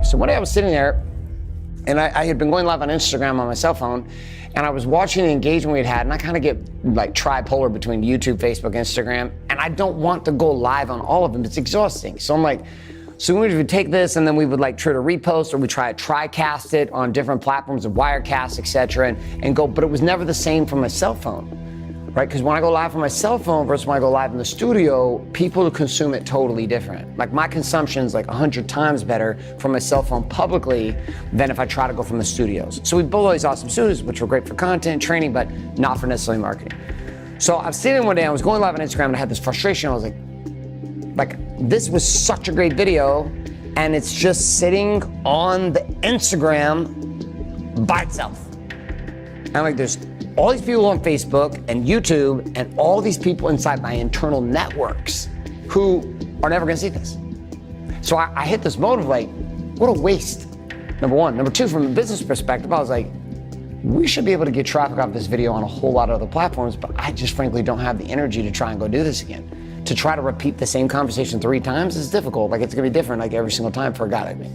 So one day I was sitting there, and I had been going live on Instagram on my cell phone, and I was watching the engagement we'd had, and I kind of get like tripolar between YouTube, Facebook, Instagram, and I don't want to go live on all of them. It's exhausting. So I'm like, so we would take this, and then we would like try to repost, or we try to TriCast it on different platforms of Wirecast, etc., and go, but it was never the same from my cell phone. Right, because when I go live from my cell phone versus when I go live in the studio, people consume it totally different. Like my consumption is like 100 times better from my cell phone publicly than if I try to go from the studios. So we built all these awesome studios, which were great for content, training, but not for necessarily marketing. So I was sitting one day, I was going live on Instagram, and I had this frustration. I was like, this was such a great video, and it's just sitting on the Instagram by itself. And like, there's all these people on Facebook and YouTube and all these people inside my internal networks who are never gonna see this. So I hit this mode of like, what a waste, number one. Number two, from a business perspective, I was like, we should be able to get traffic off this video on a whole lot of other platforms, but I just frankly don't have the energy to try and go do this again. To try to repeat the same conversation 3 times is difficult. Like it's gonna be different like every single time for a guy like me.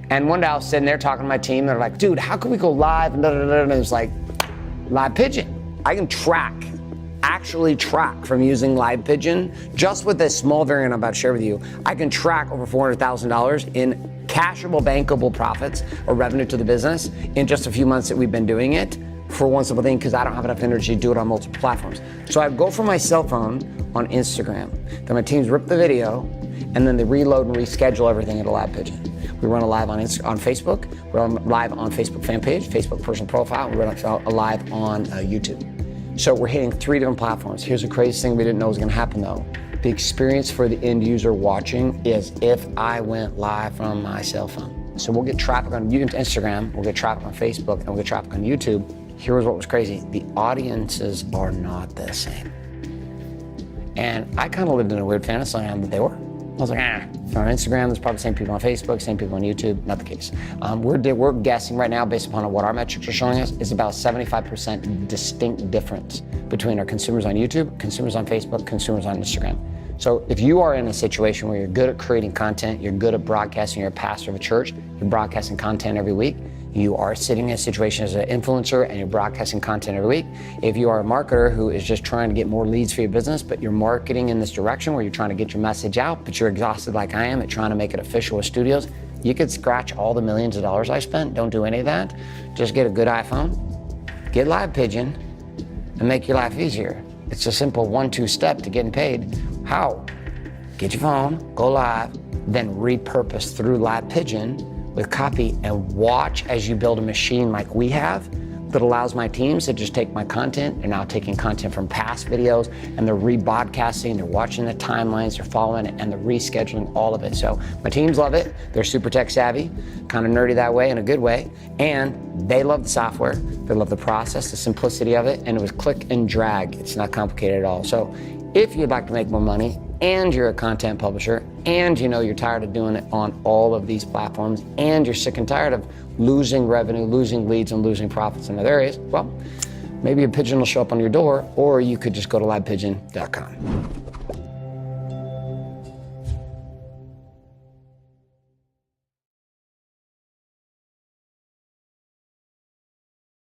And one day I was sitting there talking to my team, they're like, dude, how can we go live? And it was like, Live Pigeon. I can actually track from using Live Pigeon, just with this small variant I'm about to share with you. I can track over $400,000 in cashable, bankable profits or revenue to the business in just a few months that we've been doing it for one simple thing, because I don't have enough energy to do it on multiple platforms. So I go from my cell phone on Instagram, then my teams rip the video, and then they reload and reschedule everything into Live Pigeon. We run a live on Facebook, we run live on Facebook fan page, Facebook personal profile, we run a live on YouTube. So we're hitting 3 different platforms. Here's the craziest thing we didn't know was gonna happen though. The experience for the end user watching is if I went live from my cell phone. So we'll get traffic on Instagram, we'll get traffic on Facebook, and we'll get traffic on YouTube. Here's what was crazy. The audiences are not the same. And I kind of lived in a weird fantasy land that they were. I was like, on Instagram, there's probably the same people on Facebook, same people on YouTube, not the case. We're guessing right now, based upon what our metrics are showing us, is about 75% distinct difference between our consumers on YouTube, consumers on Facebook, consumers on Instagram. So if you are in a situation where you're good at creating content, you're good at broadcasting, you're a pastor of a church, you're broadcasting content every week, you are sitting in a situation as an influencer and you're broadcasting content every week. If you are a marketer who is just trying to get more leads for your business, but you're marketing in this direction where you're trying to get your message out, but you're exhausted like I am at trying to make it official with studios, you could scratch all the millions of dollars I spent. Don't do any of that. Just get a good iPhone, get Live Pigeon, and make your life easier. It's a simple 1-2 step to getting paid. How? Get your phone, go live, then repurpose through Live Pigeon with copy, and watch as you build a machine like we have that allows my teams to just take my content. They're now taking content from past videos and they're rebroadcasting, they're watching the timelines, they're following it, and they're rescheduling all of it. So my teams love it. They're super tech savvy, kind of nerdy that way in a good way, and they love the software. They love the process, the simplicity of it, and it was click and drag. It's not complicated at all. So if you'd like to make more money, and you're a content publisher, and you know you're tired of doing it on all of these platforms, and you're sick and tired of losing revenue, losing leads, and losing profits in other areas, well, maybe a pigeon will show up on your door, or you could just go to livepigeon.com.